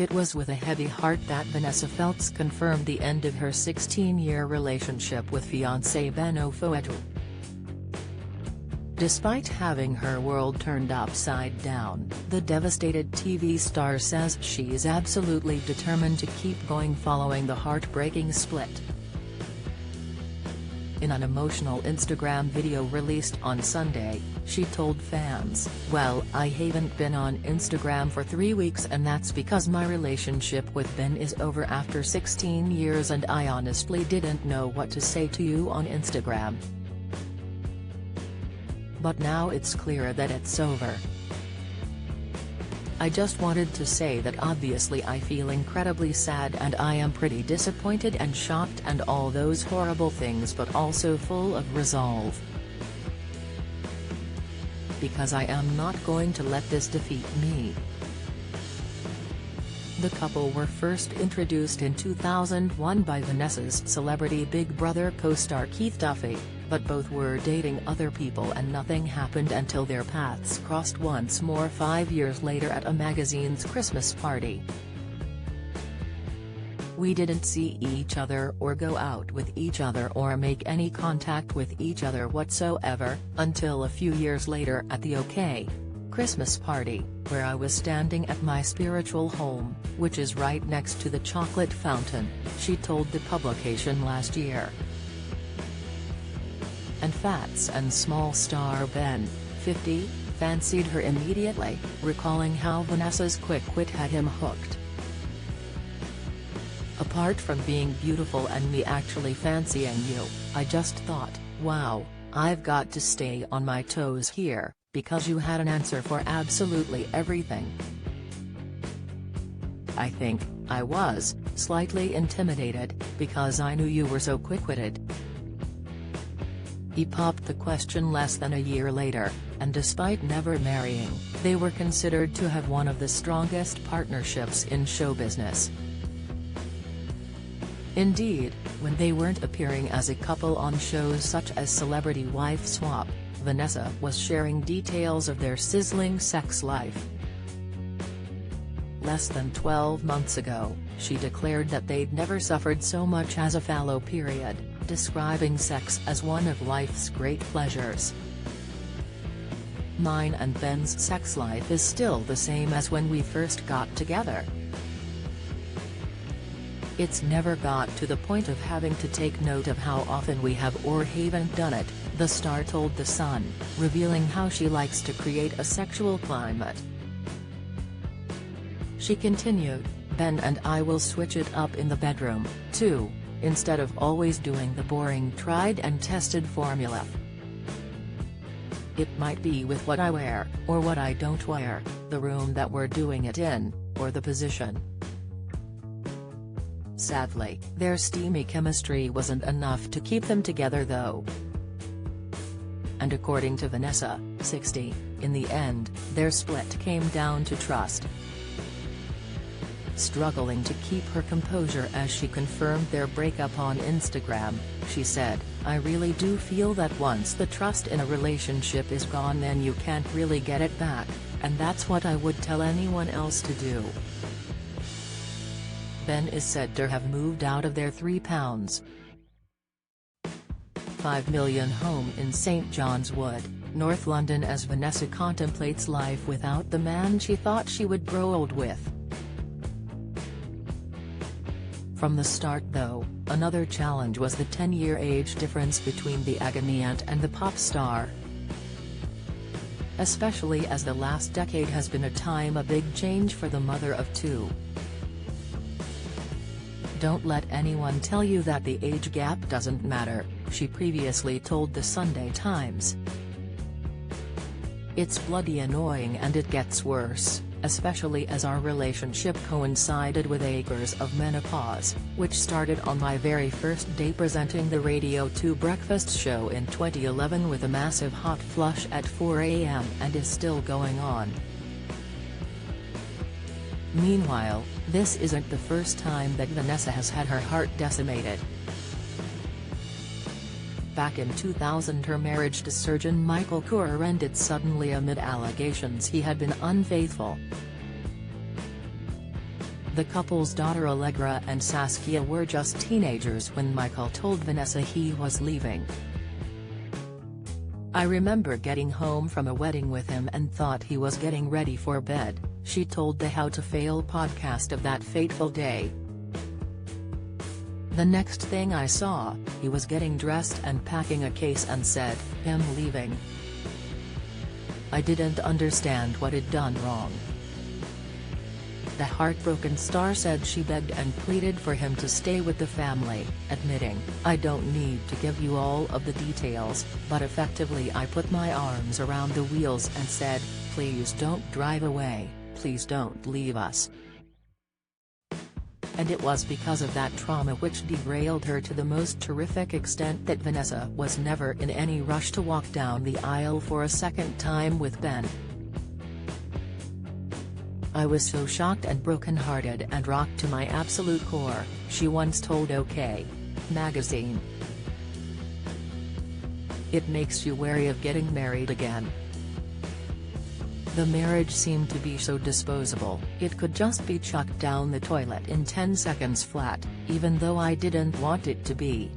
It was with a heavy heart that Vanessa Feltz confirmed the end of her 16-year relationship with fiancé Ben Ofoedu. Despite having her world turned upside down, the devastated TV star says she is absolutely determined to keep going following the heartbreaking split. In an emotional Instagram video released on Sunday, she told fans, "Well, I haven't been on Instagram for 3 weeks and that's because my relationship with Ben is over after 16 years and I honestly didn't know what to say to you on Instagram. But now it's clear that it's over. I just wanted to say that obviously I feel incredibly sad and I am pretty disappointed and shocked and all those horrible things, but also full of resolve. Because I am not going to let this defeat me." The couple were first introduced in 2001 by Vanessa's Celebrity Big Brother co-star Keith Duffy, but both were dating other people and nothing happened until their paths crossed once more 5 years later at a magazine's Christmas party. "We didn't see each other or go out with each other or make any contact with each other whatsoever, until a few years later at the OK! Christmas party, where I was standing at my spiritual home, which is right next to the chocolate fountain," she told the publication last year. And Fats and Small star Ben, 50, fancied her immediately, recalling how Vanessa's quick wit had him hooked. "Apart from being beautiful and me actually fancying you, I just thought, wow, I've got to stay on my toes here, because you had an answer for absolutely everything. I think I was slightly intimidated, because I knew you were so quick-witted." He popped the question less than a year later, and despite never marrying, they were considered to have one of the strongest partnerships in show business. Indeed, when they weren't appearing as a couple on shows such as Celebrity Wife Swap, Vanessa was sharing details of their sizzling sex life. Less than 12 months ago, she declared that they'd never suffered so much as a fallow period, describing sex as one of life's great pleasures. "Mine and Ben's sex life is still the same as when we first got together. It's never got to the point of having to take note of how often we have or haven't done it," the star told The Sun, revealing how she likes to create a sexual climate. She continued, "Ben and I will switch it up in the bedroom, too, instead of always doing the boring tried-and-tested formula. It might be with what I wear, or what I don't wear, the room that we're doing it in, or the position." Sadly, their steamy chemistry wasn't enough to keep them together though. And according to Vanessa, 60, in the end, their split came down to trust. Struggling to keep her composure as she confirmed their breakup on Instagram, she said, "I really do feel that once the trust in a relationship is gone then you can't really get it back, and that's what I would tell anyone else to do." Ben is said to have moved out of their £3.5 million home in St John's Wood, North London as Vanessa contemplates life without the man she thought she would grow old with. From the start though, another challenge was the 10-year age difference between the agony aunt and the pop star. Especially as the last decade has been a time of big change for the mother of two. "Don't let anyone tell you that the age gap doesn't matter," she previously told the Sunday Times. "It's bloody annoying and it gets worse, especially as our relationship coincided with acres of menopause, which started on my very first day presenting the Radio 2 breakfast show in 2011 with a massive hot flush at 4 a.m. and is still going on. Meanwhile, this isn't the first time that Vanessa has had her heart decimated. Back in 2000 her marriage to surgeon Michael Coor ended suddenly amid allegations he had been unfaithful. The couple's daughter Allegra and Saskia were just teenagers when Michael told Vanessa he was leaving. "I remember getting home from a wedding with him and thought he was getting ready for bed," she told the How to Fail podcast of that fateful day. "The next thing I saw, he was getting dressed and packing a case and said, 'I'm leaving.' I didn't understand what I'd done wrong." The heartbroken star said she begged and pleaded for him to stay with the family, admitting, "I don't need to give you all of the details, but effectively I put my arms around the wheels and said, 'Please don't drive away, please don't leave us.'" And it was because of that trauma which derailed her to the most terrific extent that Vanessa was never in any rush to walk down the aisle for a second time with Ben. "I was so shocked and brokenhearted and rocked to my absolute core," she once told OK! magazine. "It makes you wary of getting married again. The marriage seemed to be so disposable, it could just be chucked down the toilet in 10 seconds flat, even though I didn't want it to be.